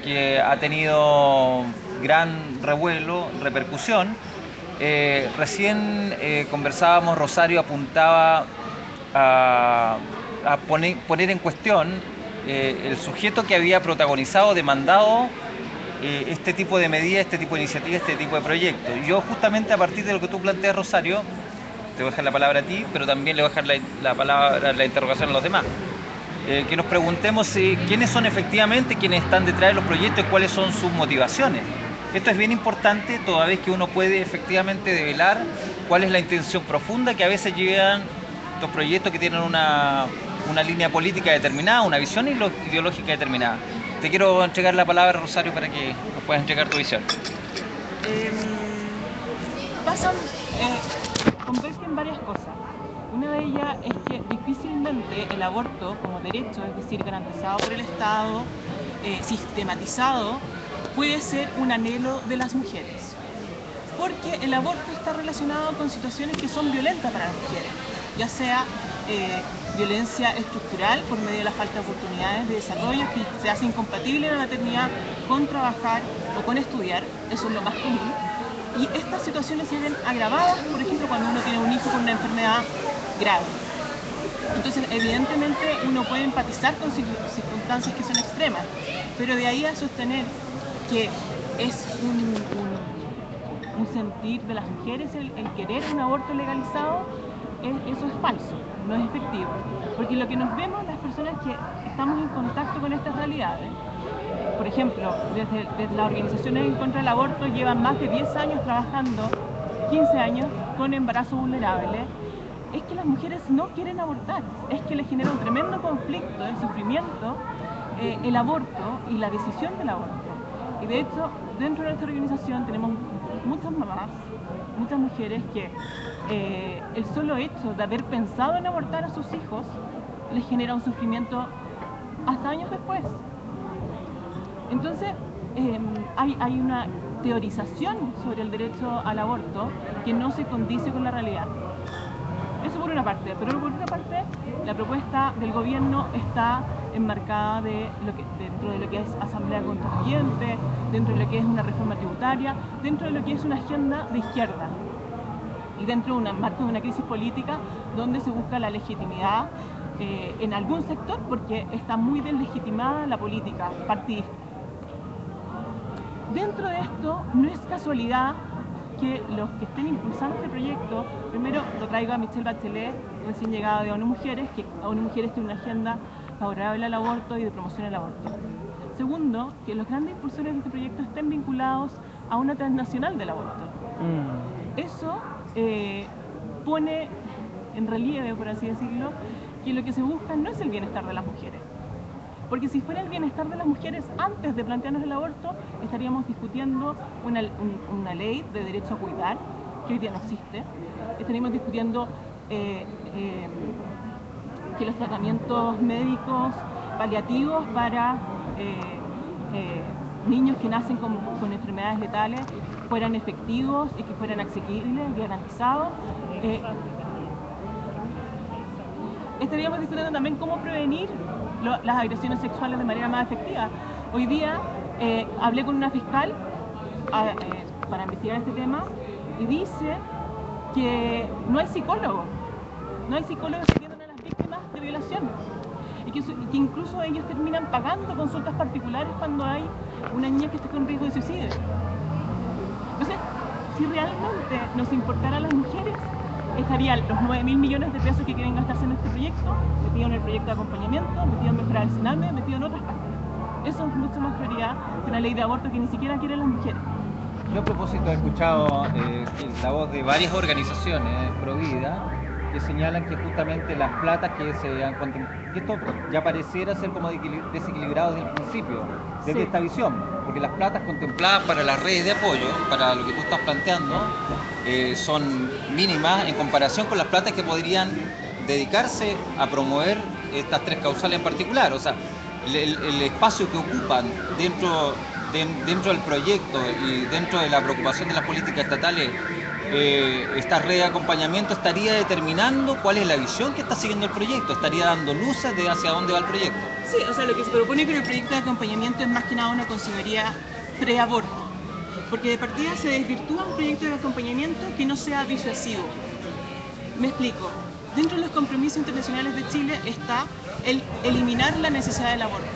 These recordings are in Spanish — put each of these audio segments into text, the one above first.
que ha tenido gran revuelo, repercusión. Recién conversábamos, Rosario apuntaba a, poner en cuestión el sujeto que había protagonizado, demandado este tipo de medidas, este tipo de iniciativas, este tipo de proyectos. Yo justamente a partir de lo que tú planteas, Rosario, te voy a dejar la palabra a ti, pero también le voy a dejar la palabra, la interrogación a los demás. Que nos preguntemos quiénes son efectivamente quienes están detrás de los proyectos y cuáles son sus motivaciones. Esto es bien importante toda vez que uno puede efectivamente develar cuál es la intención profunda que a veces llevan estos proyectos que tienen una línea política determinada, una visión ideológica determinada. Te quiero entregar la palabra, Rosario, para que nos puedas entregar tu visión. Pasan, convergen varias cosas. Una de ellas es que difícilmente el aborto como derecho, es decir, garantizado por el Estado, sistematizado, puede ser un anhelo de las mujeres. Porque el aborto está relacionado con situaciones que son violentas para las mujeres, ya sea violencia estructural por medio de la falta de oportunidades de desarrollo que se hace incompatible la maternidad con trabajar o con estudiar, eso es lo más común. Y estas situaciones se ven agravadas, por ejemplo, cuando uno tiene un hijo con una enfermedad grave. Entonces, evidentemente, uno puede empatizar con circunstancias que son extremas, pero de ahí a sostener que es un sentir de las mujeres el querer un aborto legalizado, eso es falso, no es efectivo. Porque lo que nos vemos las personas que estamos en contacto con estas realidades, por ejemplo, desde las organizaciones en contra del aborto llevan más de 10 años trabajando, 15 años, con embarazo vulnerable, es que las mujeres no quieren abortar, es que les genera un tremendo conflicto de sufrimiento el aborto y la decisión del aborto. Y de hecho, dentro de nuestra organización tenemos muchas mamás, muchas mujeres que el solo hecho de haber pensado en abortar a sus hijos les genera un sufrimiento hasta años después. Entonces, hay una teorización sobre el derecho al aborto que no se condice con la realidad. Eso por una parte, pero por otra parte, la propuesta del gobierno está enmarcada dentro de lo que es asamblea constituyente, dentro de lo que es una reforma tributaria, dentro de lo que es una agenda de izquierda y dentro de un marco de una crisis política donde se busca la legitimidad en algún sector porque está muy deslegitimada la política partidista. Dentro de esto, no es casualidad que los que estén impulsando este proyecto, primero lo traigo a Michelle Bachelet, recién llegada de ONU Mujeres, que ONU Mujeres tiene una agenda favorable al aborto y de promoción al aborto. Segundo, que los grandes impulsores de este proyecto estén vinculados a una transnacional del aborto. Eso pone en relieve, por así decirlo, que lo que se busca no es el bienestar de las mujeres. Porque si fuera el bienestar de las mujeres antes de plantearnos el aborto, estaríamos discutiendo una ley de derecho a cuidar, que hoy día no existe. Estaríamos discutiendo que los tratamientos médicos paliativos para niños que nacen con enfermedades letales fueran efectivos y que fueran asequibles y garantizados. Estaríamos discutiendo también cómo prevenir las agresiones sexuales de manera más efectiva. Hoy día hablé con una fiscal para investigar este tema y dice que no hay psicólogos que atiendan a las víctimas de violación y que incluso ellos terminan pagando consultas particulares cuando hay una niña que esté con riesgo de suicidio. Entonces, si realmente nos importara a las mujeres, estarían los 9.000 millones de pesos que quieren gastarse en este proyecto, metido en el proyecto de acompañamiento, metido en mejorar el SINAME, metido en otras partes. Eso es mucho más prioridad que una ley de aborto que ni siquiera quieren las mujeres. Yo a propósito he escuchado la voz de varias organizaciones pro vida que señalan que justamente las platas que se han contemplado, y esto ya pareciera ser como desequilibrado desde el principio, desde esta visión, porque las platas contempladas para las redes de apoyo, para lo que tú estás planteando, son mínimas en comparación con las platas que podrían dedicarse a promover estas tres causales en particular. O sea, el espacio que ocupan dentro del proyecto y dentro de la preocupación de las políticas estatales, esta red de acompañamiento estaría determinando cuál es la visión que está siguiendo el proyecto, estaría dando luces de hacia dónde va el proyecto. Sí, o sea, lo que se propone con el proyecto de acompañamiento es más que nada una consejería preaborto, porque de partida se desvirtúa un proyecto de acompañamiento que no sea disuasivo. Me explico. Dentro de los compromisos internacionales de Chile está el eliminar la necesidad del aborto.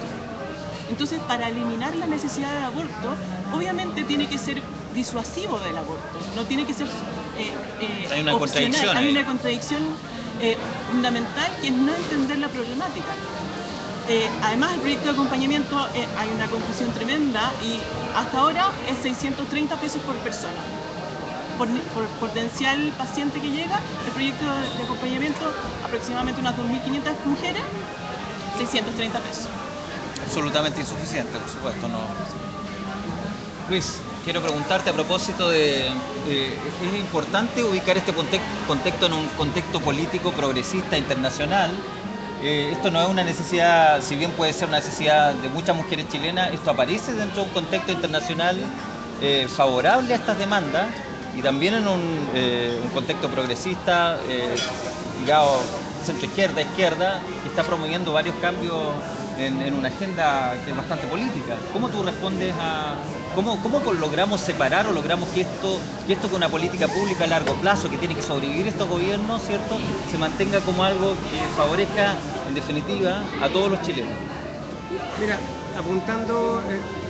Entonces, para eliminar la necesidad del aborto, obviamente tiene que ser disuasivo del aborto, no tiene que ser Hay una contradicción Hay ahí. una contradicción fundamental que es no entender la problemática. Además, el proyecto de acompañamiento hay una confusión tremenda y hasta ahora es 630 pesos por persona. Por potencial paciente que llega, el proyecto de acompañamiento, aproximadamente unas 2.500 mujeres, 630 pesos. Absolutamente insuficiente, por supuesto. No. Luis, quiero preguntarte a propósito de... es importante ubicar este contexto en un contexto político progresista internacional. Esto no es una necesidad, si bien puede ser una necesidad de muchas mujeres chilenas, esto aparece dentro de un contexto internacional favorable a estas demandas y también en un contexto progresista, ligado centro-izquierda, izquierda, que está promoviendo varios cambios en una agenda que es bastante política. ¿Cómo tú respondes a... ¿Cómo logramos separar o logramos que esto con una política pública a largo plazo, que tiene que sobrevivir estos gobiernos, ¿cierto?, se mantenga como algo que favorezca, en definitiva, a todos los chilenos? Mira, apuntando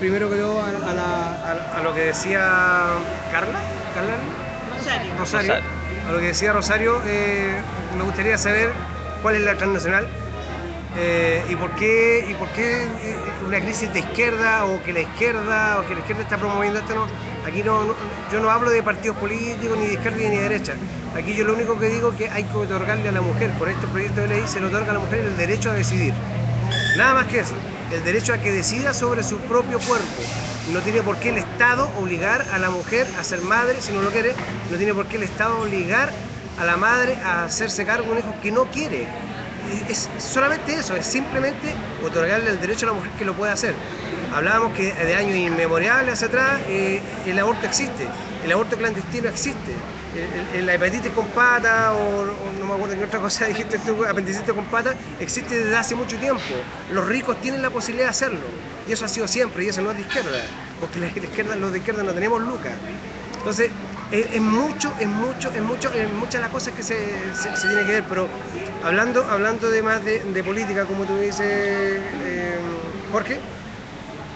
primero que todo a lo que decía Carla Rosario, a lo que decía Rosario, me gustaría saber cuál es la transnacional y por qué una crisis de izquierda o que la izquierda está promoviendo esto. No, aquí yo no hablo de partidos políticos ni de izquierda ni de derecha. Aquí yo lo único que digo es que hay que otorgarle a la mujer, por este proyecto de ley se le otorga a la mujer el derecho a decidir. Nada más que eso, el derecho a que decida sobre su propio cuerpo. No tiene por qué el Estado obligar a la mujer a ser madre si no lo quiere, no tiene por qué el Estado obligar a la madre a hacerse cargo de un hijo que no quiere. Es solamente eso, es simplemente otorgarle el derecho a la mujer que lo pueda hacer. Hablábamos que de años inmemoriales hacia atrás el aborto existe, el aborto clandestino existe, la hepatitis con pata o no me acuerdo qué otra cosa dijiste tú, apendicitis con pata, existe desde hace mucho tiempo. Los ricos tienen la posibilidad de hacerlo y eso ha sido siempre y eso no es de izquierda, porque los de izquierda no tenemos lucas. Entonces, es muchas las cosas que se tiene que ver, pero hablando de más de política, como tú dices, Jorge,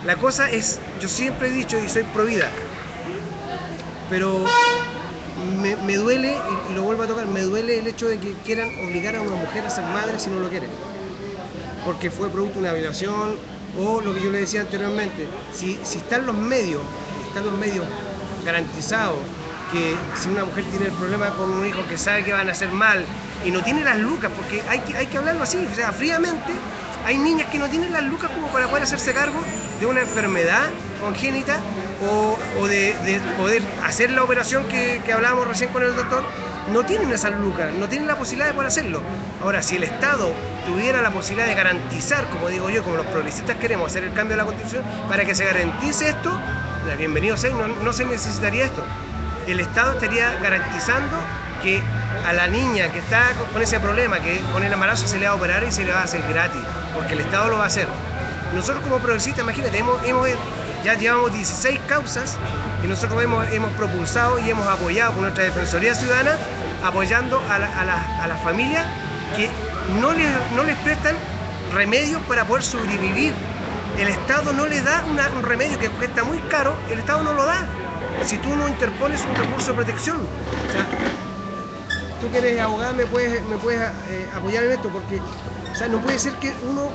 la cosa es, yo siempre he dicho y soy pro vida, pero me duele, y lo vuelvo a tocar, me duele el hecho de que quieran obligar a una mujer a ser madre si no lo quiere, porque fue producto de una violación, o lo que yo le decía anteriormente, si están los medios garantizados, que si una mujer tiene el problema con un hijo que sabe que van a hacer mal y no tiene las lucas, porque hay que hablarlo así, o sea, fríamente, hay niñas que no tienen las lucas como para poder hacerse cargo de una enfermedad congénita o de poder hacer la operación que hablábamos recién con el doctor, no tienen esas lucas, no tienen la posibilidad de poder hacerlo. Ahora, si el Estado tuviera la posibilidad de garantizar, como digo yo, como los progresistas queremos hacer el cambio de la Constitución, para que se garantice esto, bienvenido sea, no se necesitaría esto. El Estado estaría garantizando que a la niña que está con ese problema, que con el embarazo se le va a operar y se le va a hacer gratis, porque el Estado lo va a hacer. Nosotros como progresistas, imagínate, ya llevamos 16 causas que nosotros hemos propulsado y hemos apoyado con nuestra Defensoría Ciudadana, apoyando a las familias que no les prestan remedios para poder sobrevivir. El Estado no les da un remedio que cuesta muy caro, el Estado no lo da. Si tú no interpones un recurso de protección, o sea, tú que eres abogada me puedes apoyar en esto, porque o sea, no puede ser que uno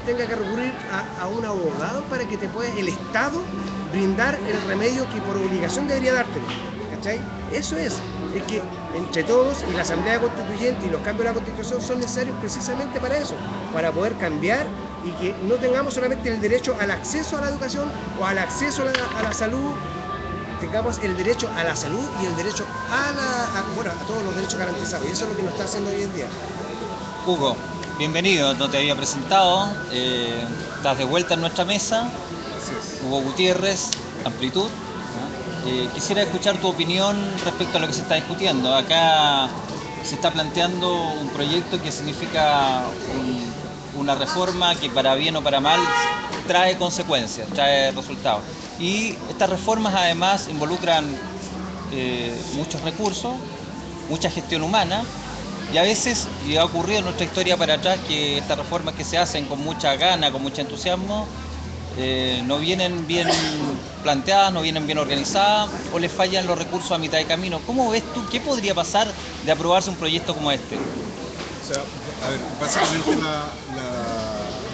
tenga que recurrir a un abogado para que te pueda el Estado brindar el remedio que por obligación debería dártelo, ¿cachai? Eso es que entre todos y la Asamblea Constituyente y los cambios de la Constitución son necesarios precisamente para eso, para poder cambiar y que no tengamos solamente el derecho al acceso a la educación o al acceso a la salud, tengamos el derecho a la salud y el derecho a todos los derechos garantizados, y eso es lo que nos está haciendo hoy en día. Hugo, bienvenido, no te había presentado, estás de vuelta en nuestra mesa. Hugo Gutiérrez, Amplitud. Quisiera escuchar tu opinión respecto a lo que se está discutiendo. Acá se está planteando un proyecto que significa una reforma que para bien o para mal trae consecuencias, trae resultados. Y estas reformas además involucran muchos recursos, mucha gestión humana, y a veces, y ha ocurrido en nuestra historia para atrás, que estas reformas que se hacen con mucha gana, con mucho entusiasmo, no vienen bien planteadas, no vienen bien organizadas, o les fallan los recursos a mitad de camino. ¿Cómo ves tú qué podría pasar de aprobarse un proyecto como este? O sea, a ver, básicamente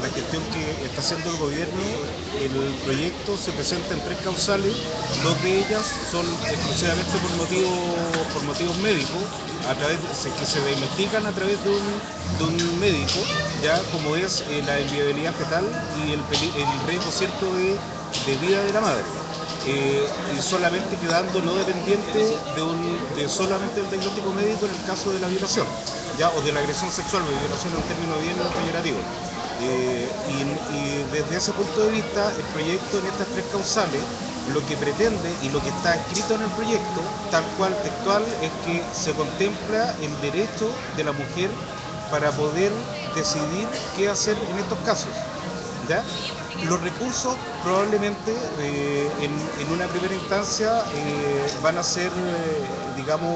la gestión que está haciendo el gobierno, el proyecto se presenta en 3 causales, 2 de ellas son exclusivamente por motivos médicos, que se investigan a través de un médico, ya como es la inviabilidad fetal y el riesgo cierto de vida de la madre. Y solamente quedando no dependiente de solamente del diagnóstico médico en el caso de la violación, ya, o de la agresión sexual, porque violación es un término bien peyorativo. Y desde ese punto de vista, el proyecto en estas 3 causales, lo que pretende y lo que está escrito en el proyecto, tal cual textual, es que se contempla el derecho de la mujer para poder decidir qué hacer en estos casos, ¿ya? Los recursos probablemente en una primera instancia van a ser, digamos,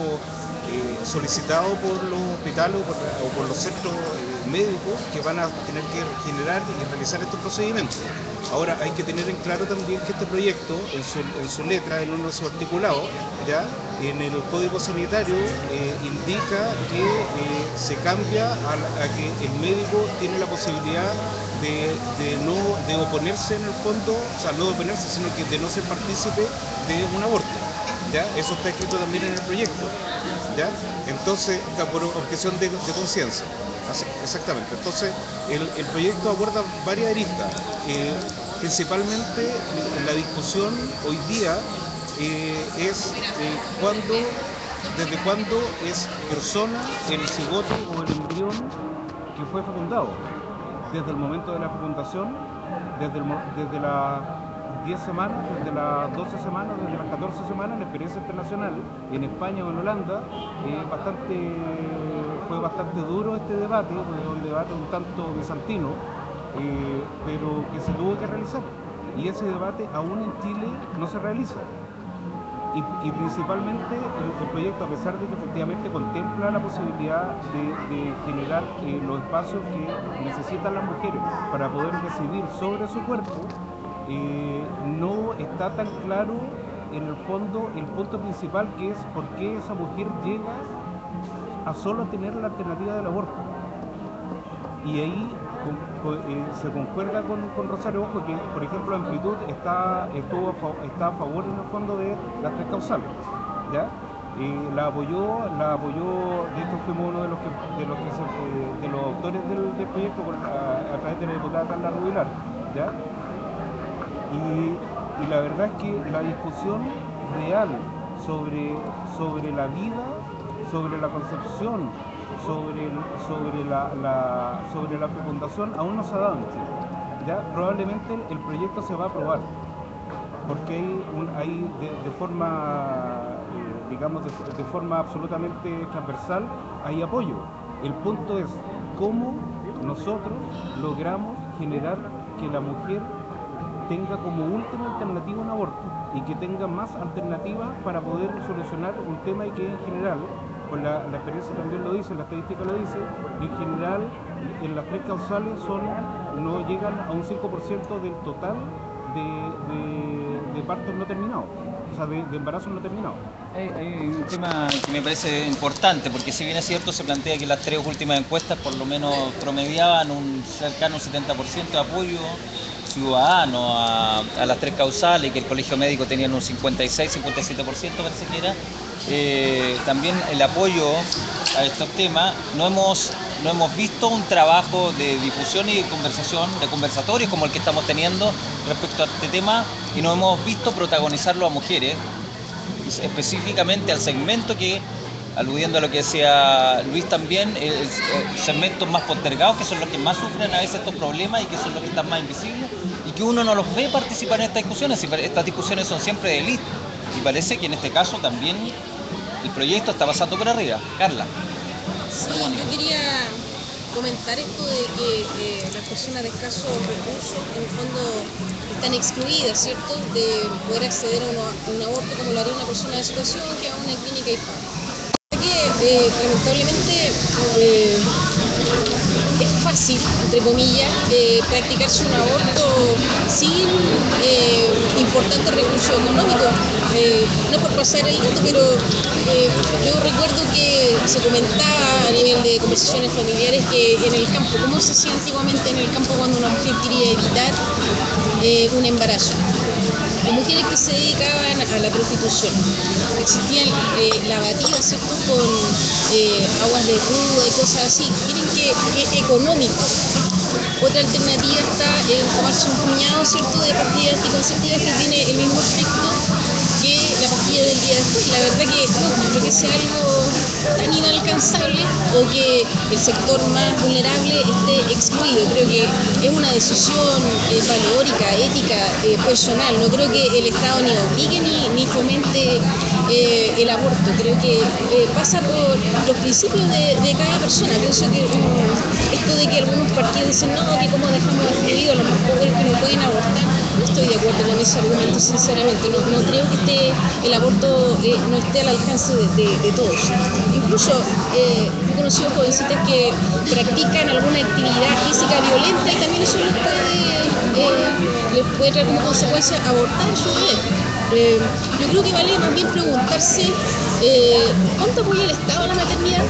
solicitados por los hospitales o por los centros médicos que van a tener que generar y realizar estos procedimientos. Ahora hay que tener en claro también que este proyecto, en su letra, en uno de sus articulados, ¿ya? En el Código Sanitario indica que se cambia a que el médico tiene la posibilidad de oponerse en el fondo, o sea, no de oponerse, sino que de no ser partícipe de un aborto, ¿ya? Eso está escrito también en el proyecto, ¿ya? Entonces, por objeción de conciencia. Exactamente. Entonces, el proyecto aborda varias aristas. Principalmente, la discusión hoy día es desde cuándo es persona el cigoto o el embrión que fue fecundado. Desde el momento de la fecundación, desde las 10 semanas, desde las 12 semanas, desde las 14 semanas, en experiencia internacional, en España o en Holanda, fue bastante duro este debate, un debate un tanto bizantino, pero que se tuvo que realizar. Y ese debate aún en Chile no se realiza. Y principalmente el proyecto, a pesar de que efectivamente contempla la posibilidad de generar los espacios que necesitan las mujeres para poder decidir sobre su cuerpo, no está tan claro en el fondo el punto principal, que es por qué esa mujer llega a solo tener la alternativa del aborto. Y ahí se concuerda con Rosario Ojo, que por ejemplo Amplitud está a favor en el fondo de las 3 causales, ¿ya? La apoyó, de hecho fuimos uno de los autores del proyecto a través de la diputada Carla Rubilar, ¿ya? Y la verdad es que la discusión real sobre la vida, sobre la concepción, sobre la fecundación aún no se ha dado en Chile, ¿ya? Probablemente el proyecto se va a aprobar, porque hay de forma, digamos, de forma absolutamente transversal, hay apoyo. El punto es cómo nosotros logramos generar que la mujer tenga como última alternativa un aborto y que tenga más alternativas para poder solucionar un tema, y que en general, pues la experiencia también lo dice, la estadística lo dice, en general en las 3 causales no llegan a un 5% del total de partos no terminados, o sea, de embarazos no terminados. Hay un tema que me parece importante, porque si bien es cierto, se plantea que las 3 últimas encuestas por lo menos promediaban un cercano 70% de apoyo ciudadano a las 3 causales, y que el colegio médico tenía un 56-57% parece que era, también el apoyo a estos temas. No hemos visto un trabajo de difusión y de conversación, de conversatorios como el que estamos teniendo respecto a este tema, y no hemos visto protagonizarlo a mujeres, específicamente al segmento que, aludiendo a lo que decía Luis también, segmentos más postergados, que son los que más sufren a veces estos problemas y que son los que están más invisibles, y que uno no los ve participar en estas discusiones. Estas discusiones son siempre de élite, y parece que en este caso también el proyecto está pasando por arriba. Carla. Sí, yo quería comentar esto de que las personas de escasos recursos en el fondo están excluidas, ¿cierto?, de poder acceder a un aborto como lo haría una persona de situación que va a una clínica y paga. Lamentablemente es fácil, entre comillas, practicarse un aborto sin importantes recursos económicos. No por pasar el dato, pero yo recuerdo que se comentaba a nivel de conversaciones familiares que en el campo, ¿cómo se hacía antiguamente en el campo cuando una mujer quería evitar un embarazo? Las mujeres que se dedicaban a la prostitución existían lavativas, ¿cierto?, con aguas de ruda y cosas así. Miren que es económico. Otra alternativa está en tomarse un puñado, ¿cierto?, de pastillas anticonceptivas que tiene el mismo efecto que la pastilla del día después. La verdad que no creo que sea algo tan inalcanzable o que el sector más vulnerable esté excluido. Creo que es una decisión valórica, ética, personal. No creo que el Estado ni obligue ni fomente el aborto. Creo que pasa por los principios de cada persona. Pienso que esto de que algunos partidos dicen no, que como dejamos excluido a los más pobres que no pueden abortar, no estoy de acuerdo con ese argumento, sinceramente. No creo que el aborto no esté al alcance de todos. Incluso he conocido jovencitas que practican alguna actividad física violenta y también eso les puede traer como consecuencia abortar su bebé. Yo creo que vale más bien preguntarse ¿cuánto apoya el Estado a la maternidad?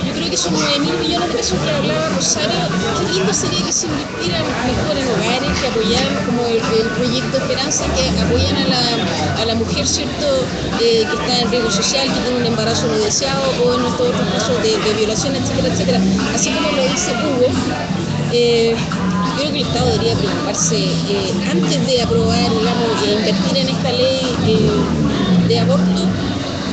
Yo creo que esos 9.000 millones de pesos que hablaba Rosario, qué lindo sería que se invirtieran mejor en hogares, que apoyaran como el proyecto Esperanza, que apoyan a la mujer, ¿cierto?, que está en riesgo social, que tiene un embarazo no deseado o en estos otros casos de violación, etcétera, etcétera. Así como lo dice Hugo, creo que el Estado debería preocuparse antes de aprobar, digamos, invertir en esta ley de aborto,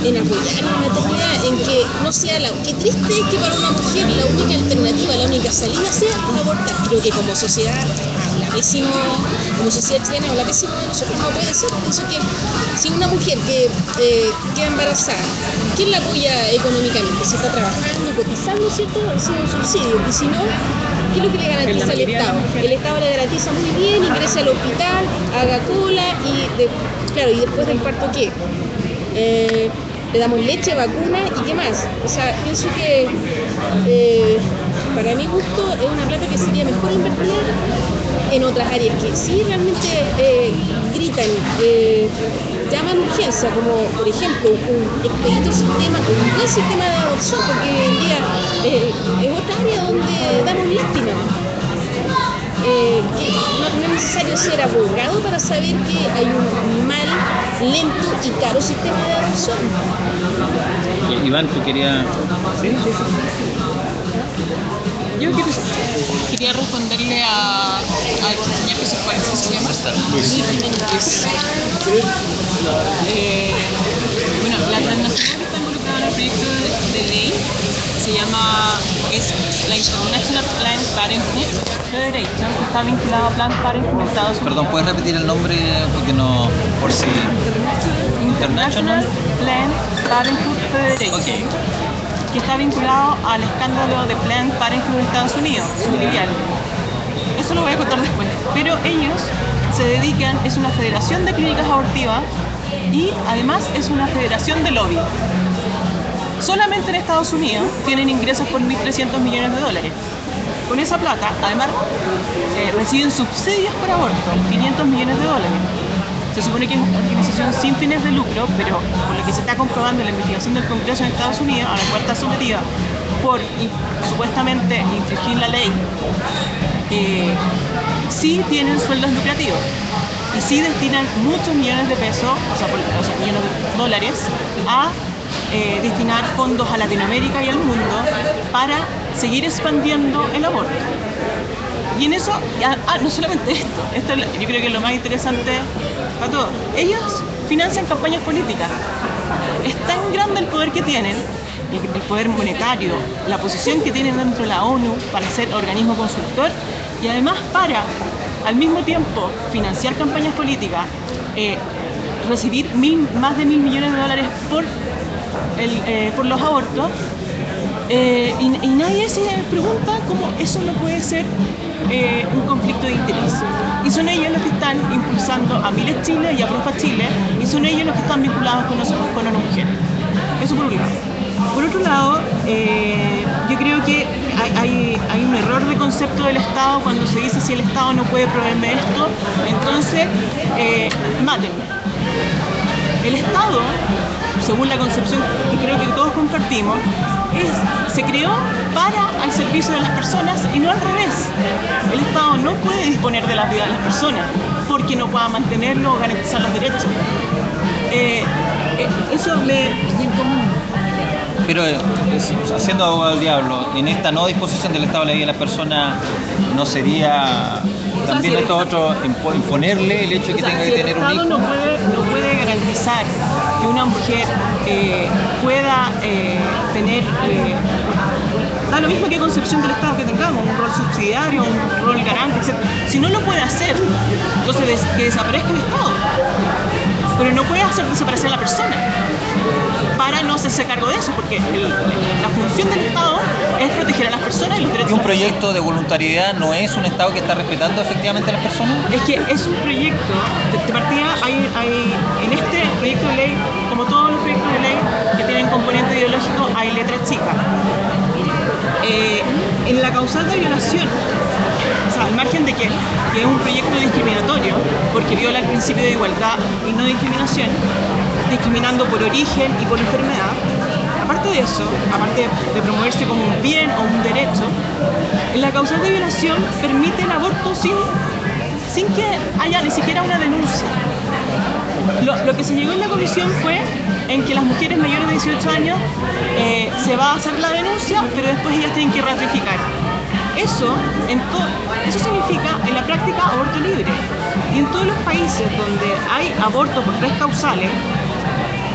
en apoyar la maternidad, en que no sea qué triste es que para una mujer la única alternativa, la única salida sea abortar. Creo que como sociedad habla pésimo, como sociedad chilena habla pésimo de nosotros, no puede ser. Pienso que si una mujer que queda embarazada, ¿quién la apoya económicamente? Si está trabajando, cotizando, ¿cierto?, recibe un subsidio, y si no, ¿qué es lo que le garantiza el Estado? El Estado le garantiza muy bien, ingrese al hospital, haga cola y después del parto, ¿qué? Le damos leche, vacuna y qué más. O sea, pienso que para mi gusto es una plata que sería mejor invertida en otras áreas que sí realmente gritan, llaman urgencia, como por ejemplo un expedito sistema, un buen sistema de adopción, porque hoy en día es otra área donde damos lástima. No es necesario ser abogado para saber que hay un mal, lento y caro sistema de adopción. Iván, tú querías... Yo quería responderle al señor Jesús Juárez, ¿se llama? Luis Méndez. Bueno, la transnacional que está involucrada en el proyecto de ley es la International Planned Parenthood Federation, que está vinculada a Planned Parenthood de Estados Unidos. Perdón, ¿puedes repetir el nombre? Porque no... por si... International Planned Parenthood Federation. Okay. Que está vinculado al escándalo de Planned Parenthood de Estados Unidos, su filial. Eso lo voy a contar después. Pero ellos se dedican, es una federación de clínicas abortivas y además es una federación de lobby. Solamente en Estados Unidos tienen ingresos por 1.300 millones de dólares. Con esa plata, además, reciben subsidios por aborto, 500 millones de dólares. Se supone que es una organización sin fines de lucro, pero por lo que se está comprobando en la investigación del Congreso en Estados Unidos, a la cual está sometida por supuestamente infringir la ley, sí tienen sueldos lucrativos y sí destinan muchos millones de pesos, o sea, millones de dólares, a destinar fondos a Latinoamérica y al mundo para seguir expandiendo el aborto. Y en eso, no solamente esto yo creo que es lo más interesante para todos. Ellos financian campañas políticas. Es tan grande el poder que tienen, el poder monetario, la posición que tienen dentro de la ONU para ser organismo consultor y además para, al mismo tiempo, financiar campañas políticas, recibir más de 1.000 millones de dólares por los abortos. Y nadie se pregunta cómo eso no puede ser un conflicto de interés. Y son ellos los que están impulsando a Miles Chile y a Profa Chile, y son ellos los que están vinculados con nosotros, con ONU Mujeres. Eso por un lado. Por otro lado, yo creo que hay un error de concepto del Estado cuando se dice si el Estado no puede proveerme esto, entonces mátenme. El Estado, según la concepción que creo que todos compartimos, se creó para al servicio de las personas y no al revés. El Estado no puede disponer de la vida de las personas porque no pueda mantenerlo o garantizar los derechos. Eso me es bien común. Pero haciendo abogado del diablo, en esta no disposición del Estado de la vida de las personas, ¿no sería también esto otro imponerle el hecho de que tenga que tener un hijo? El Estado no puede garantizar que una mujer pueda tener, da lo mismo que concepción del Estado que tengamos, un rol subsidiario, un rol garante, etc. Si no lo puede hacer, entonces que desaparezca el Estado. Pero no puede hacer desaparecer a la persona para no hacerse cargo de eso, porque la función del Estado es proteger a las personas y los derechos. ¿Y un proyecto de voluntariedad no es un Estado que está respetando efectivamente a las personas? Es que es un proyecto, de partida hay en este proyecto de ley, como todos los proyectos de ley que tienen componente ideológico, hay letra chica. En la causal de violación, o sea, al margen de que es un proyecto discriminatorio, porque viola el principio de igualdad y no discriminación, discriminando por origen y por enfermedad. Aparte de eso, aparte de promoverse como un bien o un derecho, en la causal de violación permite el aborto sin que haya ni siquiera una denuncia. Lo que se llegó en la comisión fue en que las mujeres mayores de 18 años se va a hacer la denuncia, pero después ellas tienen que ratificar. Eso significa en la práctica aborto libre. Y en todos los países donde hay aborto por 3 causales,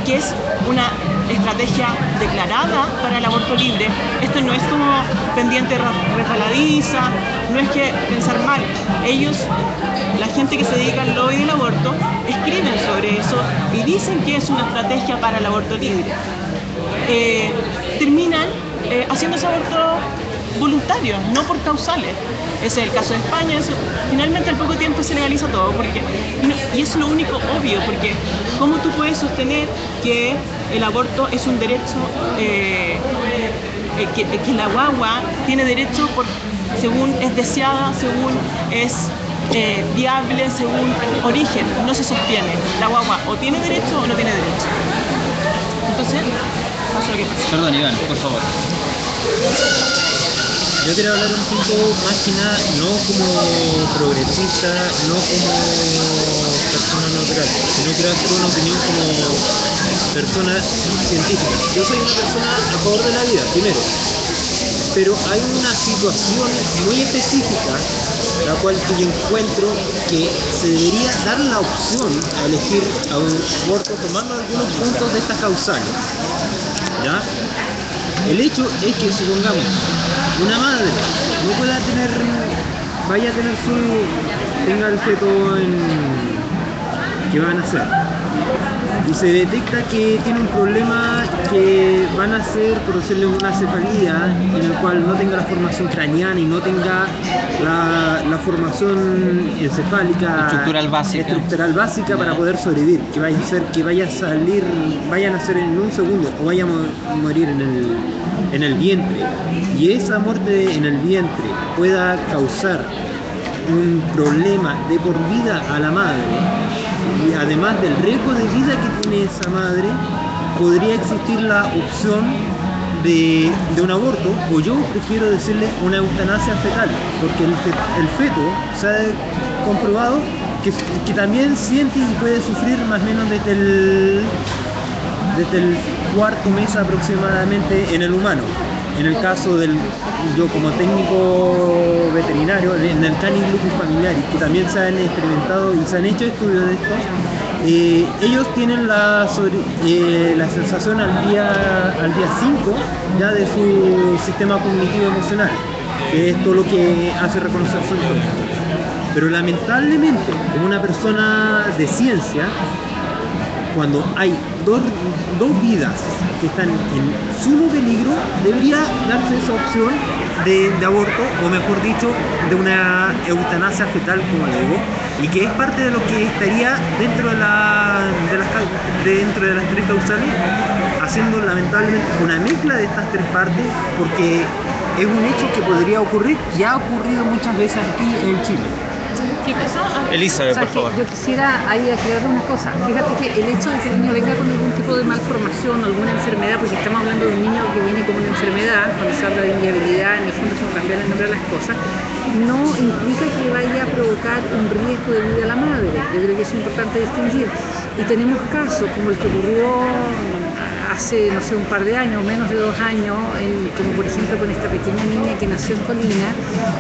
que es una estrategia declarada para el aborto libre, esto no es como pendiente resbaladiza, no es que pensar mal. Ellos, la gente que se dedica al lobby del aborto, escriben sobre eso y dicen que es una estrategia para el aborto libre. Terminan haciendo ese aborto voluntario, no por causales. Ese es el caso de España. Finalmente al poco tiempo se legaliza todo, y es lo único obvio, porque ¿cómo tú puedes sostener que el aborto es un derecho, que la guagua tiene derecho según es deseada, según es viable, según origen? No se sostiene. La guagua o tiene derecho o no tiene derecho. Entonces, eso es lo que pasa. Perdón, Iván, por favor. Yo quiero hablar un poco más que nada, no como progresista, no como persona neutral, sino quiero hacer una opinión como persona científica. Yo soy una persona a favor de la vida, primero, pero hay una situación muy específica, la cual yo encuentro que se debería dar la opción a elegir a un aborto tomando algunos puntos de estas causales, ¿ya? El hecho es que, supongamos, una madre no pueda tenga el feto que va a nacer y se detecta que tiene un problema que van a hacer producirle una cefalía en el cual no tenga la formación craneana y no tenga la formación encefálica estructural básica para poder sobrevivir, que vaya a nacer en un segundo o vaya a morir en el vientre, y esa muerte en el vientre pueda causar un problema de por vida a la madre, y además del riesgo de vida que tiene esa madre, podría existir la opción de un aborto, o yo prefiero decirle una eutanasia fetal, porque el feto se ha comprobado que también siente y puede sufrir más o menos desde el 4º mes aproximadamente en el humano. En el caso yo como técnico veterinario, en el Canis lupus familiaris, que también se han experimentado y se han hecho estudios de esto, ellos tienen la sensación al día 5 ya de su sistema cognitivo emocional, que es todo lo que hace reconocer su entorno. Pero lamentablemente, como una persona de ciencia, cuando hay dos vidas que están en sumo peligro, debería darse esa opción de aborto, o mejor dicho, de una eutanasia fetal, como le digo, y que es parte de lo que estaría dentro de las tres causales, haciendo lamentablemente una mezcla de estas tres partes, porque es un hecho que podría ocurrir, y ha ocurrido muchas veces aquí en Chile. ¿Qué pasó? Elizabeth, por favor. Yo quisiera ahí aclarar una cosa. Fíjate que el hecho de que el niño venga con algún tipo de malformación o alguna enfermedad, porque estamos hablando de un niño que viene con una enfermedad, cuando se habla de inviabilidad, en el fondo son cambiar el nombre de las cosas, no implica que vaya a provocar un riesgo de vida a la madre. Yo creo que es importante distinguir. Y tenemos casos como el que ocurrió hace, no sé, un par de años, menos de 2 años, como por ejemplo con esta pequeña niña que nació en Colina,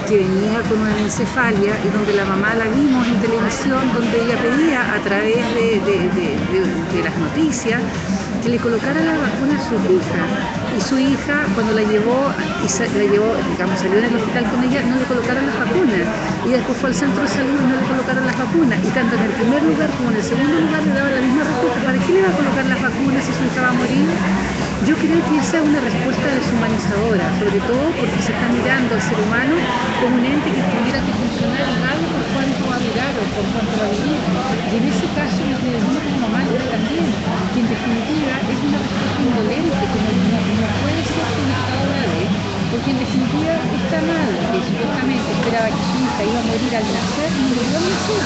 que venía con una encefalia y donde la mamá la vimos en televisión, donde ella pedía a través de las noticias que le colocara la vacuna a su hija. Y su hija, cuando la llevó, digamos, salió del hospital con ella, no le colocaron las vacunas. Y después fue al centro de salud y no le colocaron las vacunas. Y tanto en el primer lugar como en el segundo lugar le daba la misma respuesta. ¿Para qué le va a colocar las vacunas si su hija va a morir? Yo creo que esa es una respuesta deshumanizadora, sobre todo porque se está mirando al ser humano como un ente que tuviera que funcionar y darle por cuánto va a durar o por cuánto va a vivir. Y en ese caso yo creo que como mamá también, que en definitiva es una respuesta indolente, que no puede ser conectada de, porque en definitiva esta madre que supuestamente esperaba que su hija iba a morir al nacer, no murió al nacer.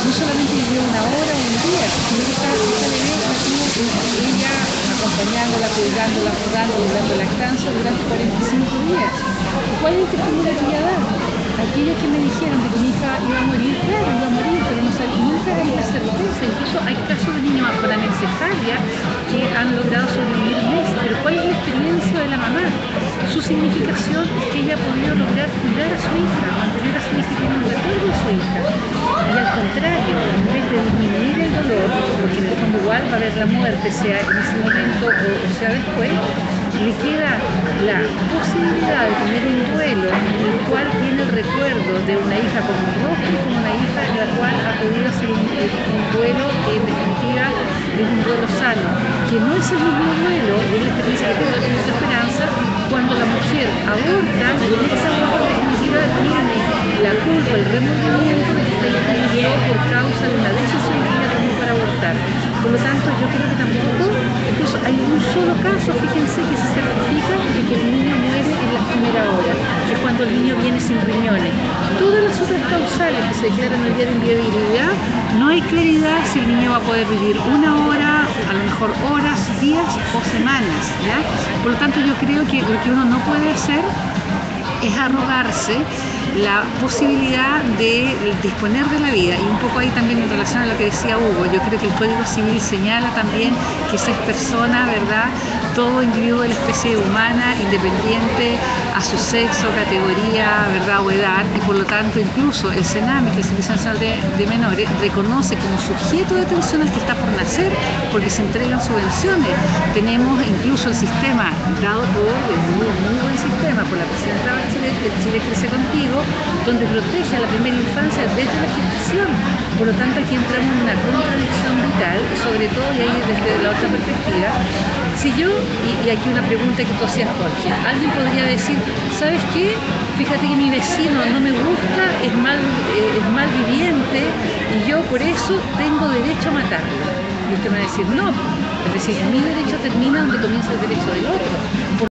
No solamente vivió una hora o un día, sino que esta bebé la tuvo ella acompañándola, cuidándola, jugándola, dando lactancia durante 45 días. ¿Cuál es el testimonio que voy a dar? Aquellos que me dijeron de que mi hija iba a morir, claro, iba a morir, pero nunca hay la certeza. Incluso hay casos de niños con anencefalia que han logrado sobrevivir meses. Pero ¿cuál es la experiencia de la mamá? Su significación es que ella ha podido lograr cuidar a su hija, mantener a su hija y tener un recuerdo de su hija. Y al contrario, en vez de disminuir el dolor, porque en el fondo igual va a haber la muerte, sea en ese momento o sea después, le queda la posibilidad de tener un duelo en el cual tiene el recuerdo de una hija con un rostro y con una hija en la cual ha podido hacer un duelo que en definitiva es un duelo sano, que no es el mismo duelo, es la experiencia que tengo de esperanza cuando la mujer aborta, y esa aborto en definitiva tiene la culpa, el remordimiento de que esta hija murió por causa de una decisión que ella tomó para abortar. Por lo tanto, yo creo que tampoco, incluso hay un solo caso, fíjense, que se certifica de que el niño muere en la primera hora, que es cuando el niño viene sin riñones. Todas las otras causales que se declaran el día de inviabilidad, no hay claridad si el niño va a poder vivir una hora, a lo mejor horas, días o semanas, ¿ya? Por lo tanto, yo creo que lo que uno no puede hacer es arrogarse la posibilidad de disponer de la vida. Y un poco ahí también en relación a lo que decía Hugo, yo creo que el Código Civil señala también que esa es persona, ¿verdad?, todo individuo de la especie humana, independiente a su sexo, categoría, ¿verdad?, o edad, y por lo tanto incluso el CENAMI, que es el Servicio Nacional de Menores, reconoce como sujeto de atención al que está por nacer, porque se entregan subvenciones. Tenemos incluso el sistema dado por el muy buen sistema por la presidenta Bachelet, el Chile Crece Contigo, donde protege a la primera infancia desde la gestación. Por lo tanto, aquí entramos en una contradicción vital, sobre todo, y ahí desde la otra perspectiva, si yo, y aquí una pregunta que tú hacías, Jorge, alguien podría decir, ¿sabes qué? Fíjate que mi vecino no me gusta, es mal viviente, y yo por eso tengo derecho a matarlo. Y usted me va a decir, no, es decir, mi derecho termina donde comienza el derecho del otro.